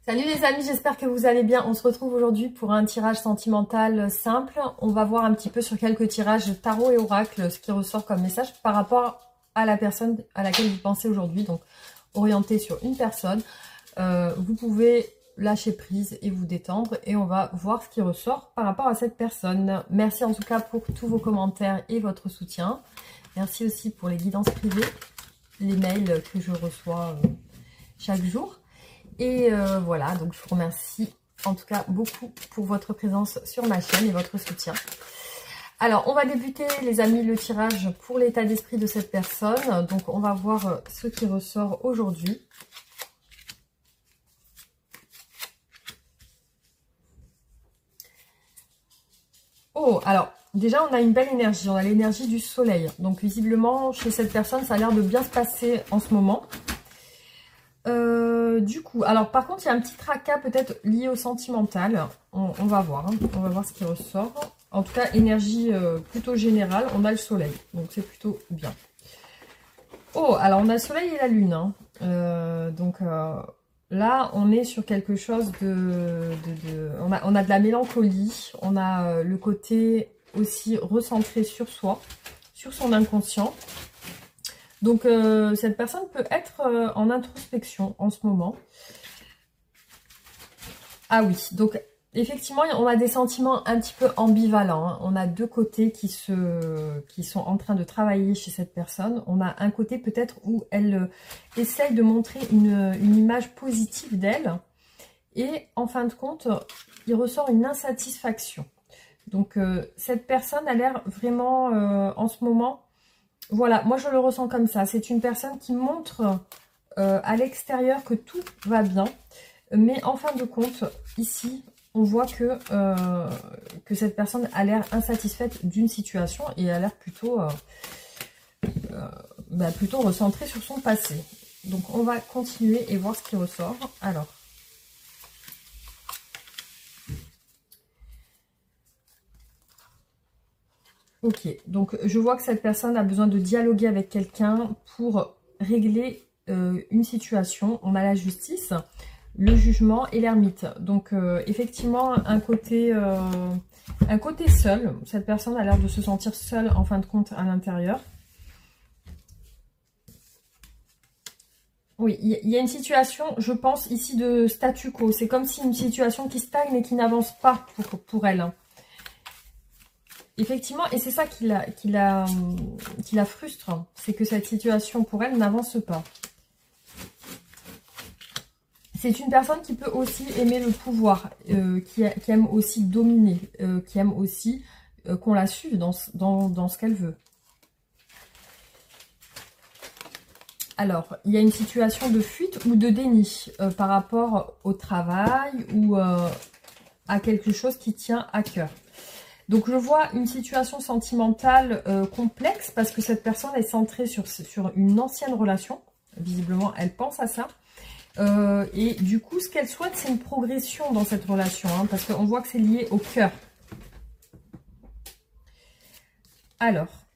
Salut les amis, j'espère que vous allez bien. On se retrouve aujourd'hui pour un tirage sentimental simple. On va voir un petit peu sur quelques tirages tarot et oracle, ce qui ressort comme message par rapport à la personne à laquelle vous pensez aujourd'hui. Donc orienté sur une personne, vous pouvez lâcher prise et vous détendre et on va voir ce qui ressort par rapport à cette personne. Merci en tout cas pour tous vos commentaires et votre soutien. Merci aussi pour les guidances privées, les mails que je reçois chaque jour. Et voilà, donc je vous remercie en tout cas beaucoup pour votre présence sur ma chaîne et votre soutien. Alors, on va débuter les amis le tirage pour l'état d'esprit de cette personne. Donc, on va voir ce qui ressort aujourd'hui. Oh, alors, déjà on a une belle énergie, on a l'énergie du soleil. Donc, visiblement, chez cette personne, ça a l'air de bien se passer en ce moment. Du coup, alors par contre, il y a un petit tracas peut-être lié au sentimental. On va voir, hein. On va voir ce qui ressort. En tout cas, énergie plutôt générale. On a le soleil, donc c'est plutôt bien. Oh, alors on a le soleil et la lune. Hein. Là, on est sur quelque chose on a de la mélancolie. On a le côté aussi recentré sur soi, sur son inconscient. Donc, cette personne peut être en introspection en ce moment. Ah oui, donc effectivement, on a des sentiments un petit peu ambivalents. Hein. On a deux côtés qui sont en train de travailler chez cette personne. On a un côté peut-être où elle essaye de montrer une image positive d'elle. Et en fin de compte, il ressort une insatisfaction. Donc, cette personne a l'air vraiment en ce moment... Voilà, moi je le ressens comme ça. C'est une personne qui montre à l'extérieur que tout va bien. Mais en fin de compte, ici, on voit que cette personne a l'air insatisfaite d'une situation et a l'air plutôt recentrée sur son passé. Donc on va continuer et voir ce qui ressort. Alors. Ok, donc je vois que cette personne a besoin de dialoguer avec quelqu'un pour régler une situation. On a la justice, le jugement et l'ermite. Donc effectivement, un côté seul. Cette personne a l'air de se sentir seule en fin de compte à l'intérieur. Oui, il y a une situation, je pense, ici de statu quo. C'est comme si une situation qui stagne et qui n'avance pas pour elle. Effectivement, et c'est ça qui la frustre, c'est que cette situation pour elle n'avance pas. C'est une personne qui peut aussi aimer le pouvoir, qui aime aussi dominer, qui aime aussi qu'on la suive dans ce qu'elle veut. Alors, il y a une situation de fuite ou de déni par rapport au travail ou à quelque chose qui tient à cœur. Donc, je vois une situation sentimentale complexe parce que cette personne est centrée sur une ancienne relation. Visiblement, elle pense à ça. Et du coup, ce qu'elle souhaite, c'est une progression dans cette relation. Hein, parce qu'on voit que c'est lié au cœur. Alors.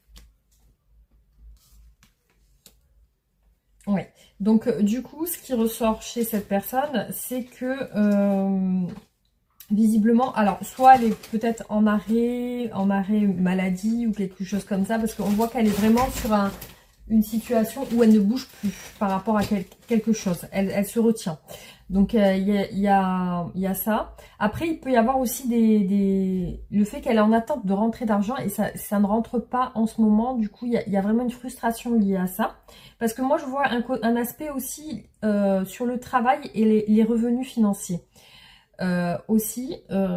Oui. Donc, du coup, ce qui ressort chez cette personne, c'est que... visiblement, alors, soit elle est peut-être en arrêt maladie ou quelque chose comme ça, parce qu'on voit qu'elle est vraiment sur une situation où elle ne bouge plus par rapport à quelque chose. Elle se retient. Donc, il y a ça. Après, il peut y avoir aussi le fait qu'elle est en attente de rentrée d'argent et ça ne rentre pas en ce moment. Du coup, il y a vraiment une frustration liée à ça. Parce que moi, je vois un aspect aussi sur le travail et les revenus financiers.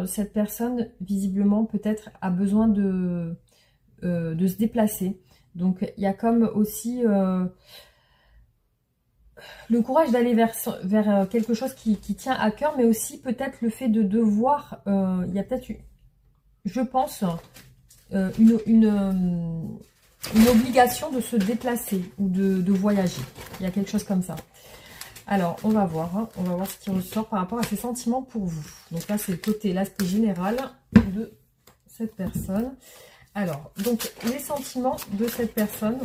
Cette personne, visiblement, peut-être a besoin de se déplacer. Donc, il y a comme aussi le courage d'aller vers quelque chose qui tient à cœur, mais aussi peut-être le fait de devoir... il y a peut-être, je pense, une obligation de se déplacer ou de voyager. Il y a quelque chose comme ça. Alors, on va voir. Hein, on va voir ce qui ressort par rapport à ses sentiments pour vous. Donc là, c'est le côté, l'aspect général de cette personne. Alors, donc, les sentiments de cette personne.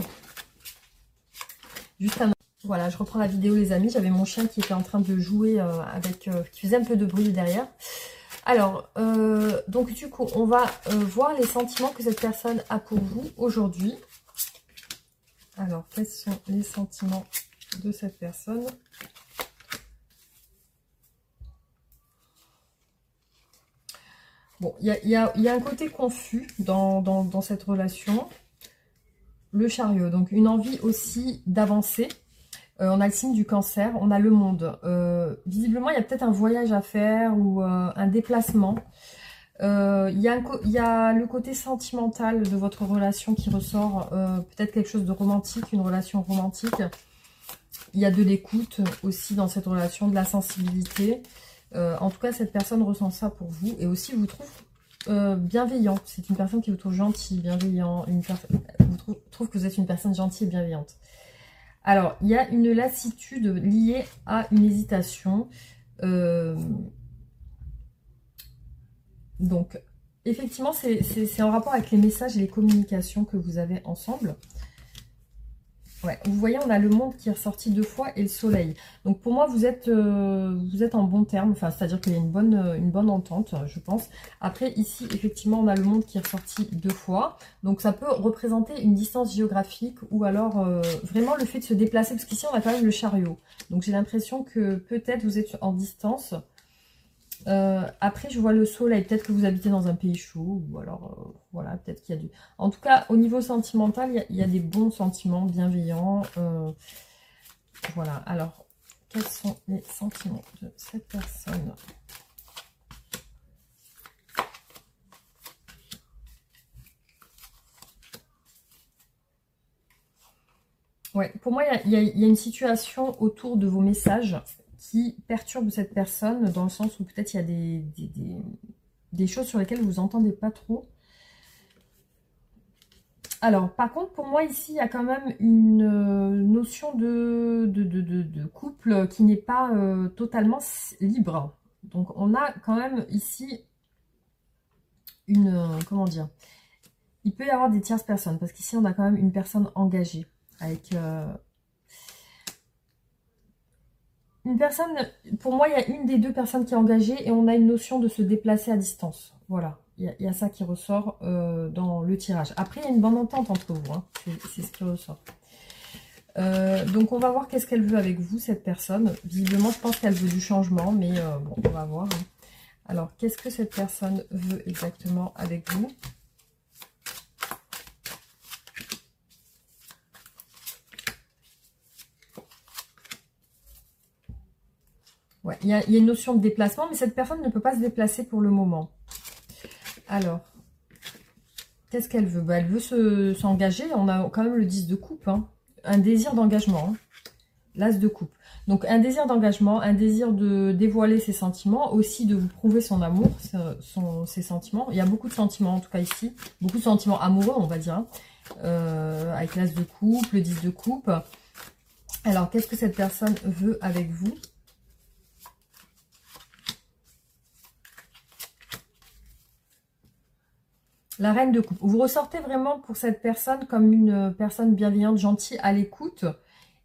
Juste un... Voilà, je reprends la vidéo les amis. J'avais mon chien qui était en train de jouer qui faisait un peu de bruit derrière. Alors, donc du coup, on va voir les sentiments que cette personne a pour vous aujourd'hui. Alors, quels sont les sentiments de cette personne? Bon, il y a un côté confus dans cette relation. Le chariot, donc une envie aussi d'avancer. On a le signe du cancer, on a le monde. Visiblement, il y a peut-être un voyage à faire ou un déplacement. Il y a le côté sentimental de votre relation qui ressort. Peut-être quelque chose de romantique, une relation romantique. Il y a de l'écoute aussi dans cette relation, de la sensibilité. En tout cas, cette personne ressent ça pour vous et aussi vous trouve bienveillant. C'est une personne qui vous trouve gentil, bienveillant. Trouve que vous êtes une personne gentille et bienveillante. Alors, il y a une lassitude liée à une hésitation. Donc, effectivement, c'est en rapport avec les messages et les communications que vous avez ensemble. Ouais, vous voyez, on a le monde qui est ressorti 2 fois et le soleil. Donc pour moi, vous êtes en bon terme, enfin, c'est-à-dire qu'il y a une bonne entente, je pense. Après, ici, effectivement, on a le monde qui est ressorti 2 fois. Donc ça peut représenter une distance géographique ou alors vraiment le fait de se déplacer, parce qu'ici, on a quand même le chariot. Donc j'ai l'impression que peut-être vous êtes en distance. Après, je vois le soleil. Peut-être que vous habitez dans un pays chaud. Ou alors, voilà, peut-être qu'il y a du... En tout cas, au niveau sentimental, il y a des bons sentiments bienveillants. Voilà. Alors, quels sont les sentiments de cette personne? Ouais, pour moi, il y a une situation autour de vos messages qui perturbe cette personne, dans le sens où peut-être il y a des choses sur lesquelles vous n'entendez pas trop. Alors, par contre, pour moi, ici, il y a quand même une notion de couple qui n'est pas totalement libre. Donc, on a quand même ici comment dire, il peut y avoir des tierces personnes, parce qu'ici, on a quand même une personne engagée, avec... une personne, pour moi, il y a une des 2 personnes qui est engagée et on a une notion de se déplacer à distance. Voilà, il y a ça qui ressort dans le tirage. Après, il y a une bonne entente entre vous, hein. C'est ce qui ressort. Donc, on va voir qu'est-ce qu'elle veut avec vous, cette personne. Visiblement, je pense qu'elle veut du changement, mais bon, on va voir. Hein. Alors, qu'est-ce que cette personne veut exactement avec vous ? Ouais, il y a une notion de déplacement, mais cette personne ne peut pas se déplacer pour le moment. Alors, qu'est-ce qu'elle veut? Elle veut s'engager. On a quand même le 10 de coupe. Hein. Un désir d'engagement. Hein. L'as de coupe. Donc, un désir d'engagement, un désir de dévoiler ses sentiments, aussi de vous prouver son amour, ses sentiments. Il y a beaucoup de sentiments, en tout cas ici. Beaucoup de sentiments amoureux, on va dire. Hein. Avec l'as de coupe, le 10 de coupe. Alors, qu'est-ce que cette personne veut avec vous? La reine de coupe. Vous ressortez vraiment pour cette personne comme une personne bienveillante, gentille, à l'écoute.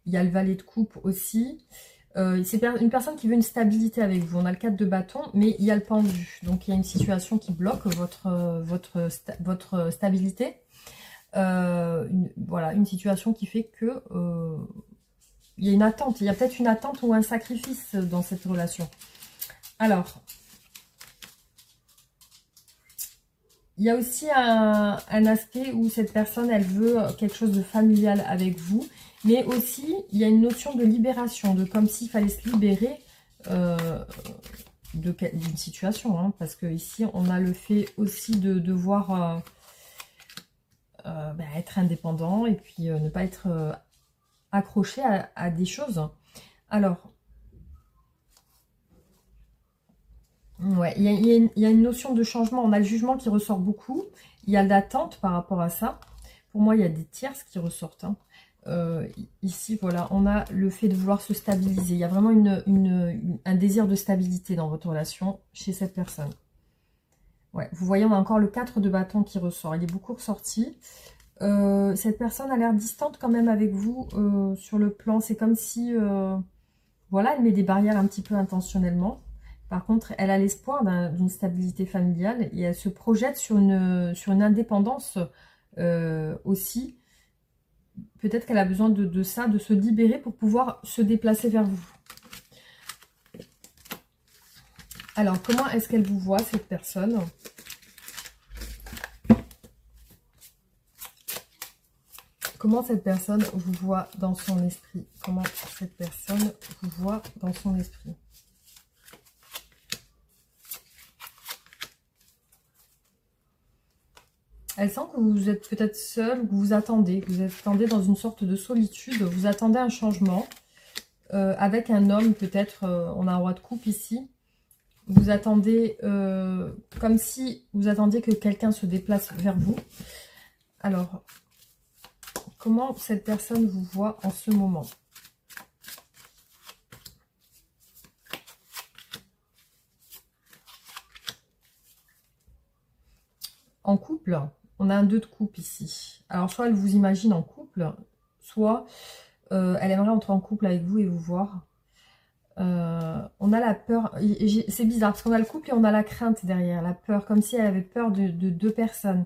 Il y a le valet de coupe aussi. C'est une personne qui veut une stabilité avec vous. On a le 4 de bâton, mais il y a le pendu. Donc, il y a une situation qui bloque votre stabilité. Voilà, une situation qui fait que il y a une attente. Il y a peut-être une attente ou un sacrifice dans cette relation. Alors... il y a aussi un aspect où cette personne, elle veut quelque chose de familial avec vous. Mais aussi, il y a une notion de libération, de comme s'il fallait se libérer d'une situation. Hein, parce que ici, on a le fait aussi de devoir être indépendant et puis ne pas être accroché à des choses. Alors... ouais, il y a une notion de changement. On a le jugement qui ressort beaucoup. Il y a l'attente par rapport à ça. Pour moi, il y a des tierces qui ressortent. Hein. Ici, voilà, on a le fait de vouloir se stabiliser. Il y a vraiment un désir de stabilité dans votre relation chez cette personne. Ouais, vous voyez, on a encore le 4 de bâton qui ressort. Il est beaucoup ressorti. Cette personne a l'air distante quand même avec vous sur le plan. C'est comme si, voilà, elle met des barrières un petit peu intentionnellement. Par contre, elle a l'espoir d'une stabilité familiale et elle se projette sur une indépendance aussi. Peut-être qu'elle a besoin de ça, de se libérer pour pouvoir se déplacer vers vous. Alors, comment est-ce qu'elle vous voit, cette personne ? Comment cette personne vous voit dans son esprit? Comment cette personne vous voit dans son esprit? Elle sent que vous êtes peut-être seul, ou que vous attendez dans une sorte de solitude, vous attendez un changement avec un homme peut-être, on a un roi de coupe ici, vous attendez comme si vous attendiez que quelqu'un se déplace vers vous. Alors, comment cette personne vous voit en ce moment? En couple, on a un 2 de coupe ici. Alors, soit elle vous imagine en couple, soit elle aimerait entrer en couple avec vous et vous voir. On a la peur, c'est bizarre, parce qu'on a le couple et on a la crainte derrière, la peur, comme si elle avait peur de 2 personnes.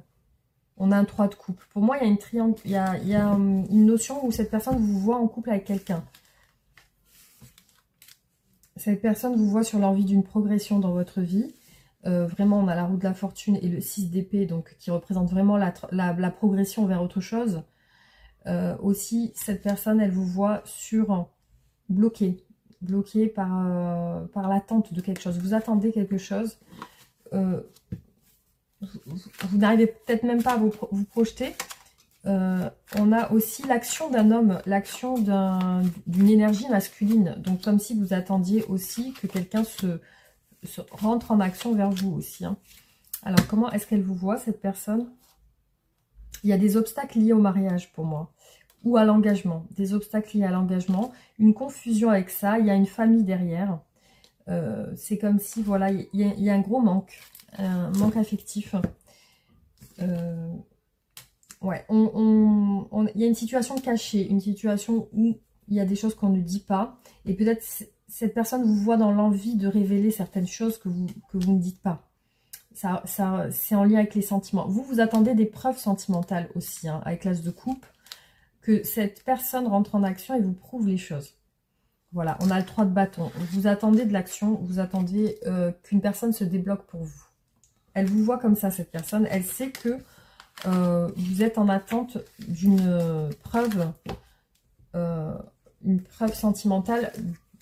On a un 3 de coupe. Pour moi, il y a une triangle, il y a une notion où cette personne vous voit en couple avec quelqu'un. Cette personne vous voit sur l'envie d'une progression dans votre vie. Vraiment, on a la roue de la fortune et le 6 d'épée, donc qui représente vraiment la progression vers autre chose. Aussi, cette personne, elle vous voit bloqué par l'attente de quelque chose. Vous attendez quelque chose. Vous n'arrivez peut-être même pas à vous projeter. On a aussi l'action d'un homme, l'action d'une énergie masculine. Donc, comme si vous attendiez aussi que quelqu'un se rentre en action vers vous aussi. Hein. Alors, comment est-ce qu'elle vous voit, cette personne? Il y a des obstacles liés au mariage pour moi. Ou à l'engagement. Des obstacles liés à l'engagement. Une confusion avec ça. Il y a une famille derrière. C'est comme si, voilà, il y a un gros manque. Un manque affectif. Ouais, il y a une situation cachée. Une situation où il y a des choses qu'on ne dit pas. Et peut-être cette personne vous voit dans l'envie de révéler certaines choses que vous ne dites pas. Ça, c'est en lien avec les sentiments. Vous attendez des preuves sentimentales aussi, hein, avec l'as de coupe, que cette personne rentre en action et vous prouve les choses. Voilà, on a le 3 de bâton. Vous attendez de l'action, vous attendez qu'une personne se débloque pour vous. Elle vous voit comme ça, cette personne. Elle sait que vous êtes en attente d'une preuve, une preuve sentimentale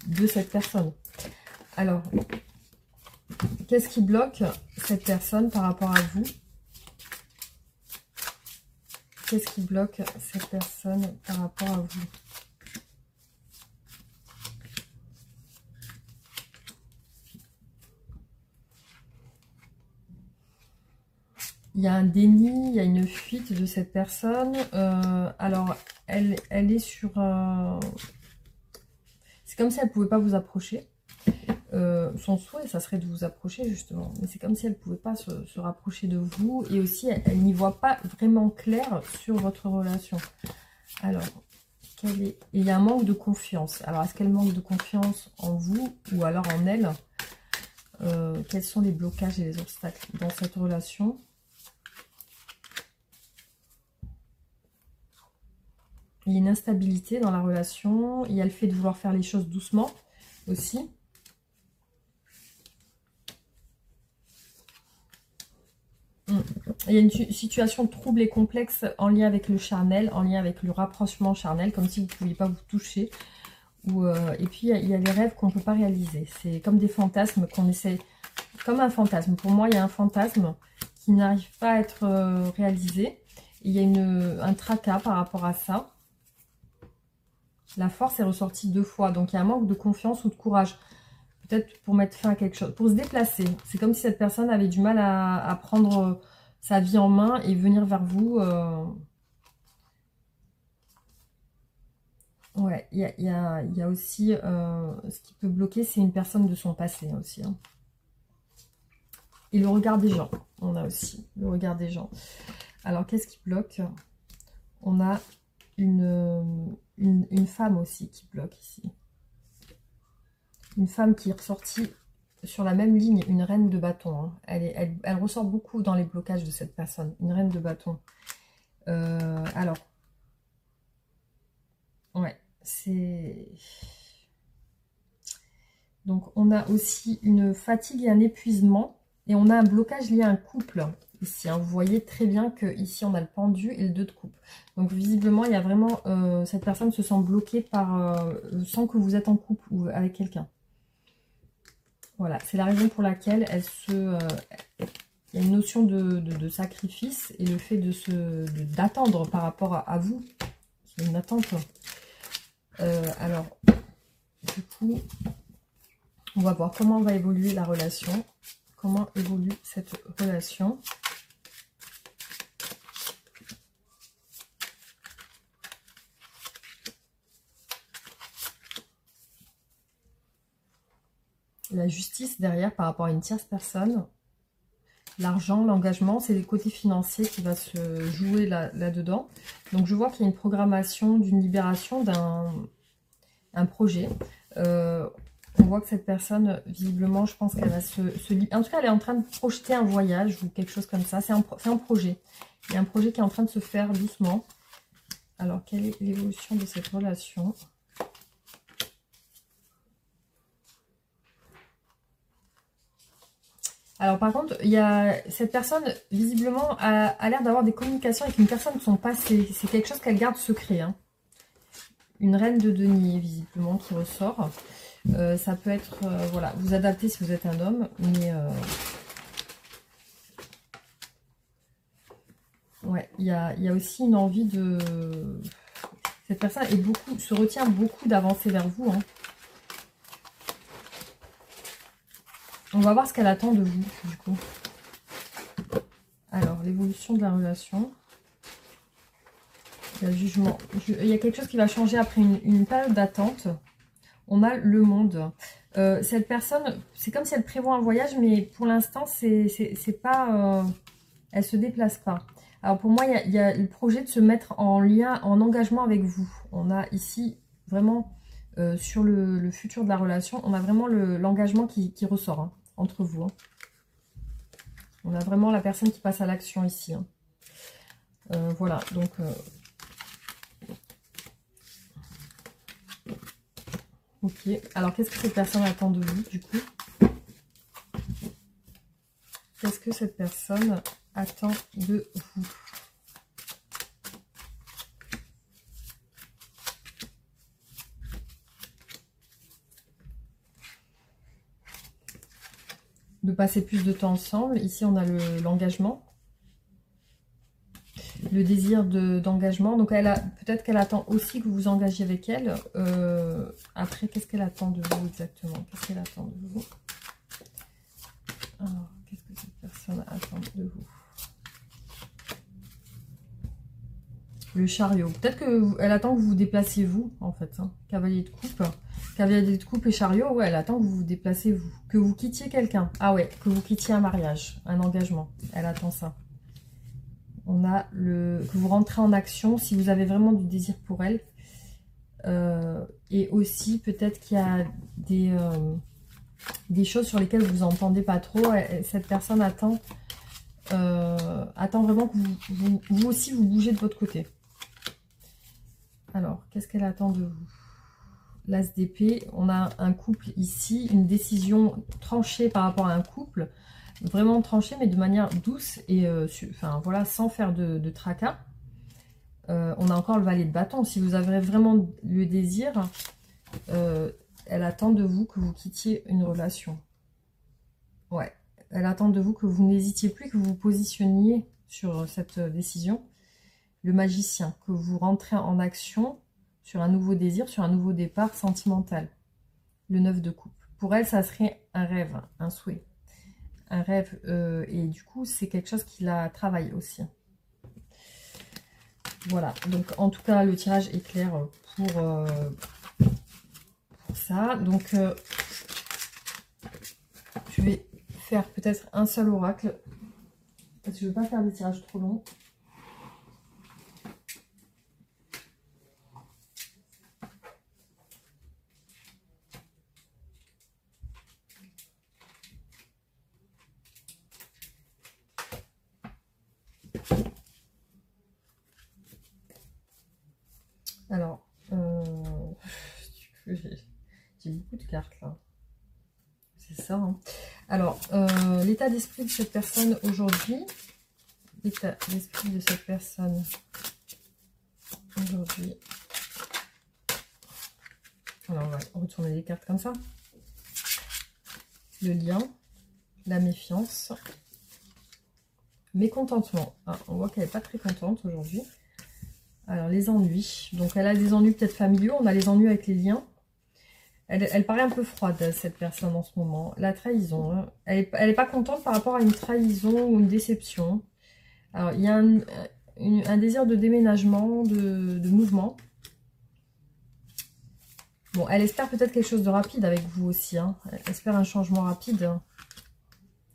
de cette personne. Alors, qu'est-ce qui bloque cette personne par rapport à vous? Qu'est-ce qui bloque cette personne par rapport à vous? Il y a un déni, il y a une fuite de cette personne. Alors, elle est sur... C'est comme si elle ne pouvait pas vous approcher. Son souhait, ça serait de vous approcher, justement. Mais c'est comme si elle ne pouvait pas se rapprocher de vous. Et aussi, elle n'y voit pas vraiment clair sur votre relation. Alors, il y a un manque de confiance. Alors, est-ce qu'elle manque de confiance en vous ou alors en elle? Quels sont les blocages et les obstacles dans cette relation? Il y a une instabilité dans la relation. Il y a le fait de vouloir faire les choses doucement aussi. Il y a une situation trouble et complexe en lien avec le charnel, en lien avec le rapprochement charnel, comme si vous ne pouviez pas vous toucher. Et puis, il y a des rêves qu'on ne peut pas réaliser. C'est comme des fantasmes qu'on essaie... Comme un fantasme. Pour moi, il y a un fantasme qui n'arrive pas à être réalisé. Et il y a un tracas par rapport à ça. La force est ressortie 2 fois. Donc, il y a un manque de confiance ou de courage. Peut-être pour mettre fin à quelque chose. Pour se déplacer. C'est comme si cette personne avait du mal à prendre sa vie en main et venir vers vous. Ouais, il y a aussi... ce qui peut bloquer, c'est une personne de son passé aussi. Hein. Et le regard des gens. On a aussi le regard des gens. Alors, qu'est-ce qui bloque On a une femme aussi qui bloque ici. Une femme qui est ressortie sur la même ligne, une reine de bâton. Hein. Elle ressort beaucoup dans les blocages de cette personne. Une reine de bâton. Alors, ouais, c'est... Donc, on a aussi une fatigue et un épuisement. Et on a un blocage lié à un couple ici. Hein. Vous voyez très bien que ici on a le pendu et le 2 de coupe. Donc, visiblement, il y a vraiment... cette personne se sent bloquée par... sans que vous êtes en couple ou avec quelqu'un. Voilà, c'est la raison pour laquelle elle se... il y a une notion de sacrifice et le fait d'attendre par rapport à vous. C'est une attente. Alors, du coup... On va voir comment va évoluer la relation. Comment évolue cette relation. La justice derrière par rapport à une tierce personne. L'argent, l'engagement, c'est les côtés financiers qui va se jouer là-dedans. Donc je vois qu'il y a une programmation d'une libération d'un projet. On voit que cette personne, visiblement, je pense qu'elle va en tout cas, elle est en train de projeter un voyage ou quelque chose comme ça. C'est un projet. Il y a un projet qui est en train de se faire doucement. Alors, quelle est l'évolution de cette relation? Alors, par contre, il y a cette personne, visiblement, a l'air d'avoir des communications avec une personne de son passé. C'est quelque chose qu'elle garde secret. Hein. Une reine de denier, visiblement, qui ressort. Ça peut être, voilà, vous adaptez si vous êtes un homme, mais ouais, il y a aussi une envie de... Cette personne se retient beaucoup d'avancer vers vous. Hein. On va voir ce qu'elle attend de vous, du coup. Alors, l'évolution de la relation. Il y a le jugement. Il y a quelque chose qui va changer après une période d'attente. On a le monde. Cette personne, c'est comme si elle prévoit un voyage, mais pour l'instant, c'est pas... elle se déplace pas. Alors pour moi, il y a le projet de se mettre en lien, en engagement avec vous. On a ici vraiment, sur le futur de la relation, on a vraiment l'engagement qui ressort hein, entre vous. Hein. On a vraiment la personne qui passe à l'action ici. Hein. Voilà, donc... ok, alors qu'est-ce que cette personne attend de vous, du coup? Qu'est-ce que cette personne attend de vous? De passer plus de temps ensemble. Ici, on a l'engagement. Le désir d'engagement. Donc, peut-être qu'elle attend aussi que vous vous engagiez avec elle. Après, qu'est-ce qu'elle attend de vous exactement? Qu'est-ce qu'elle attend de vous? Alors, qu'est-ce que cette personne attend de vous? Le chariot. Peut-être qu'elle attend que vous vous déplaciez vous, en fait. Hein. Cavalier de coupe. Cavalier de coupe et chariot, ouais, elle attend que vous vous déplacez vous. Que vous quittiez quelqu'un. Ah ouais, que vous quittiez un mariage, un engagement. Elle attend ça. On a que vous rentrez en action si vous avez vraiment du désir pour elle. Et aussi, peut-être qu'il y a des choses sur lesquelles vous n'entendez pas trop. Cette personne attend vraiment que vous aussi, vous bougez de votre côté. Alors, qu'est-ce qu'elle attend de vous? L'As d'épée, on a un couple ici, une décision tranchée par rapport à un couple, vraiment tranchée, mais de manière douce et enfin voilà, sans faire de tracas. On a encore le valet de bâton. Si vous avez vraiment le désir, elle attend de vous que vous quittiez une relation. Ouais, elle attend de vous que vous n'hésitiez plus, que vous vous positionniez sur cette décision. Le magicien, que vous rentrez en action sur un nouveau désir, sur un nouveau départ sentimental. Le 9 de coupe. Pour elle, ça serait un rêve, un souhait. Un rêve, et du coup, c'est quelque chose qui la travaille aussi. Voilà, donc en tout cas, le tirage est clair pour ça. Donc, je vais faire peut-être un seul oracle, parce que je ne veux pas faire des tirages trop longs. c'est ça. Hein. Alors, l'état d'esprit de cette personne aujourd'hui. L'état d'esprit de cette personne aujourd'hui. Alors, on va retourner les cartes comme ça. Le lien, la méfiance, mécontentement. Ah, on voit qu'elle n'est pas très contente aujourd'hui. Alors, les ennuis. Donc, elle a des ennuis peut-être familiaux. On a les ennuis avec les liens. Elle paraît un peu froide, cette personne, en ce moment. La trahison. Hein. Elle n'est pas contente par rapport à une trahison ou une déception. Alors, il y a un désir de déménagement, de mouvement. Bon, elle espère peut-être quelque chose de rapide avec vous aussi. Hein. Elle espère un changement rapide. Hein.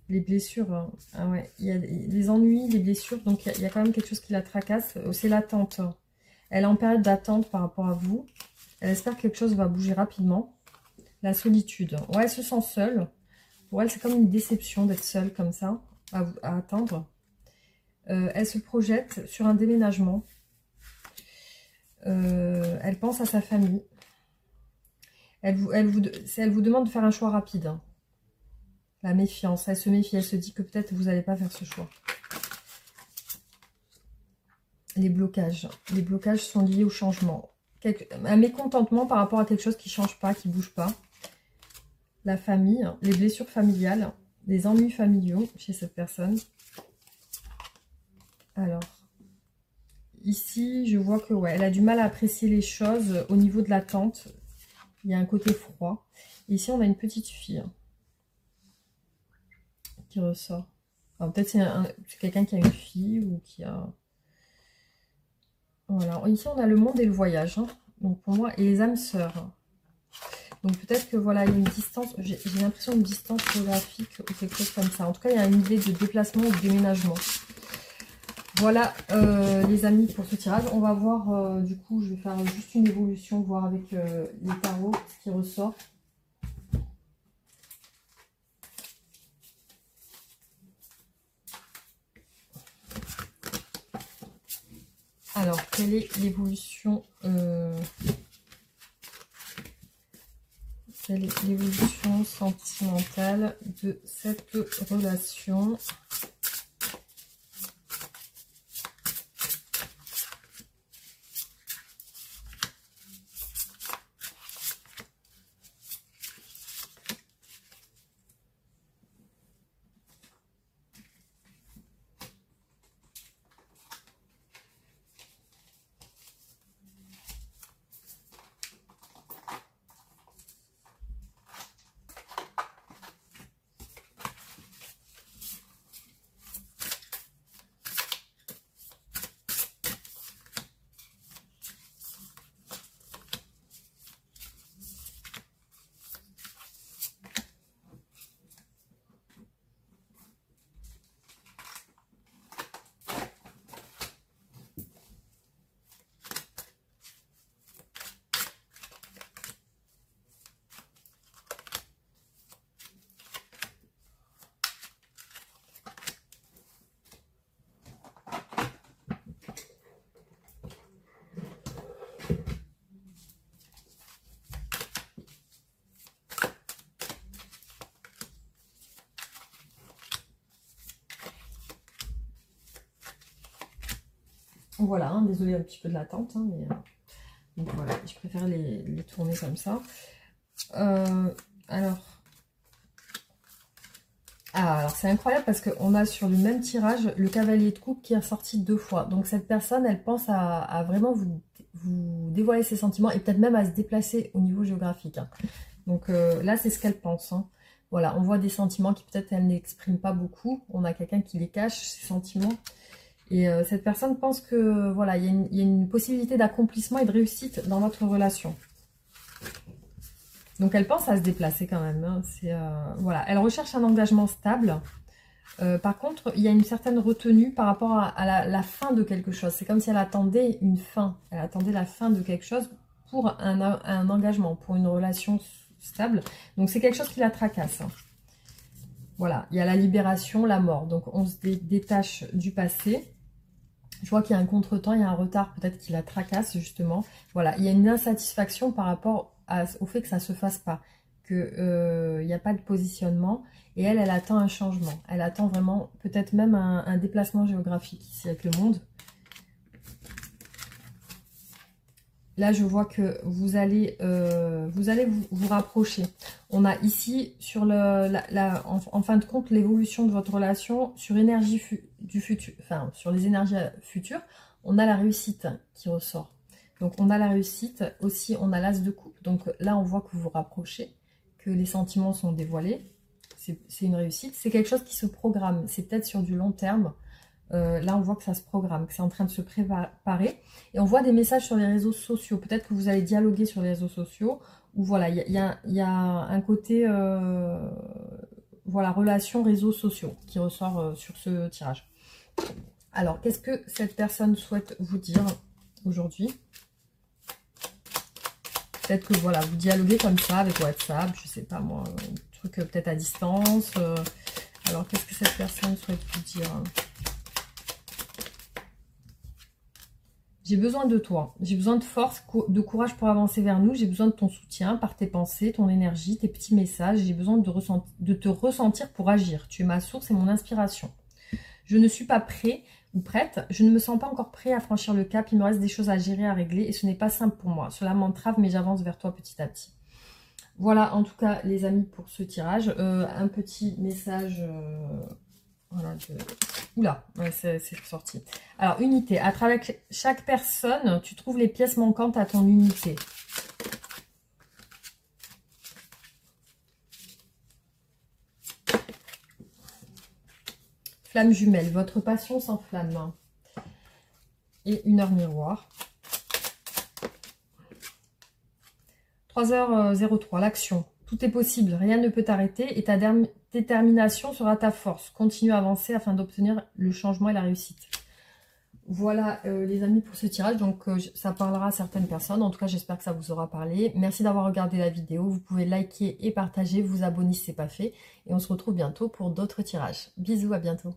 Les blessures. Hein. Ah ouais, il y a les ennuis, les blessures. Donc, il y a quand même quelque chose qui la tracasse. C'est l'attente. Elle est en période d'attente par rapport à vous. Elle espère que quelque chose va bouger rapidement. La solitude. Ouais, elle se sent seule. Pour elle, c'est comme une déception d'être seule comme ça, à attendre. Elle se projette sur un déménagement. Elle pense à sa famille. Elle vous demande de faire un choix rapide. Hein. La méfiance. Elle se méfie. Elle se dit que peut-être vous n'allez pas faire ce choix. Les blocages. Les blocages sont liés au changement. Un mécontentement par rapport à quelque chose qui ne change pas, qui ne bouge pas. La famille. Les blessures familiales. Les ennuis familiaux chez cette personne. Alors, ici, je vois que ouais, elle a du mal à apprécier les choses au niveau de l'attente. Il y a un côté froid. Ici, on a une petite fille qui ressort. Peut-être c'est quelqu'un qui a une fille ou qui a... Voilà. Ici, on a le monde et le voyage. Hein. Donc, pour moi, et les âmes sœurs. Donc, peut-être que voilà, il y a une distance. J'ai l'impression d'une distance géographique ou quelque chose comme ça. En tout cas, il y a une idée de déplacement ou de déménagement. Voilà les amis pour ce tirage. On va voir, du coup, je vais faire juste une évolution, voir avec les tarots ce qui ressort. Alors, quelle est l'évolution quelle est l'évolution sentimentale de cette relation ? Voilà, hein, désolée un petit peu de l'attente, hein, mais donc voilà, je préfère les tourner comme ça. Alors c'est incroyable parce qu'on a sur le même tirage le cavalier de coupe qui est ressorti 2 fois. Donc cette personne, elle pense à vraiment vous dévoiler ses sentiments et peut-être même à se déplacer au niveau géographique. Hein. Donc là, c'est ce qu'elle pense. Hein. Voilà, on voit des sentiments qui peut-être elle n'exprime pas beaucoup. On a quelqu'un qui les cache, ces sentiments. Et cette personne pense que voilà, il y a une possibilité d'accomplissement et de réussite dans votre relation. Donc elle pense à se déplacer quand même. Hein. Voilà, elle recherche un engagement stable. Par contre, il y a une certaine retenue par rapport à la fin de quelque chose. C'est comme si elle attendait une fin. Elle attendait la fin de quelque chose pour un engagement, pour une relation stable. Donc c'est quelque chose qui la tracasse. Hein. Voilà, il y a la libération, la mort. Donc on se détache du passé. Je vois qu'il y a un contretemps, il y a un retard peut-être qui la tracasse justement. Voilà, il y a une insatisfaction par rapport au fait que ça ne se fasse pas. qu'il n'y a pas de positionnement. Et elle attend un changement. Elle attend vraiment peut-être même un déplacement géographique ici avec le monde. Là, je vois que vous allez vous rapprocher. On a ici, sur en fin de compte, l'évolution de votre relation sur énergie du futur, enfin, sur les énergies futures, on a la réussite qui ressort. Donc, on a la réussite. Aussi, on a l'as de coupe. Donc, là, on voit que vous vous rapprochez, que les sentiments sont dévoilés. C'est une réussite. C'est quelque chose qui se programme. C'est peut-être sur du long terme. Là, on voit que ça se programme, que c'est en train de se préparer. Et on voit des messages sur les réseaux sociaux. Peut-être que vous allez dialoguer sur les réseaux sociaux. Ou voilà, il y a un côté, voilà, relation réseaux sociaux qui ressort sur ce tirage. Alors, qu'est-ce que cette personne souhaite vous dire aujourd'hui? Peut-être que voilà, vous dialoguez comme ça avec WhatsApp, je sais pas moi, un truc peut-être à distance. Alors, qu'est-ce que cette personne souhaite vous dire? J'ai besoin de toi, j'ai besoin de force, de courage pour avancer vers nous, j'ai besoin de ton soutien par tes pensées, ton énergie, tes petits messages, j'ai besoin de te ressentir pour agir. Tu es ma source et mon inspiration. Je ne suis pas prêt ou prête, je ne me sens pas encore prêt à franchir le cap, il me reste des choses à gérer, à régler et ce n'est pas simple pour moi. Cela m'entrave mais j'avance vers toi petit à petit. Voilà en tout cas les amis pour ce tirage. Un petit message... Voilà, oula, ouais, c'est sorti. Alors, unité. À travers chaque personne, tu trouves les pièces manquantes à ton unité. Flamme jumelle. Votre passion s'enflamme. Et une heure miroir. 3h03. L'action. Tout est possible. Rien ne peut t'arrêter et ta détermination sera ta force. Continue à avancer afin d'obtenir le changement et la réussite. Voilà les amis pour ce tirage. Donc ça parlera à certaines personnes. En tout cas, j'espère que ça vous aura parlé. Merci d'avoir regardé la vidéo. Vous pouvez liker et partager, vous abonner si ce n'est pas fait. Et on se retrouve bientôt pour d'autres tirages. Bisous, à bientôt.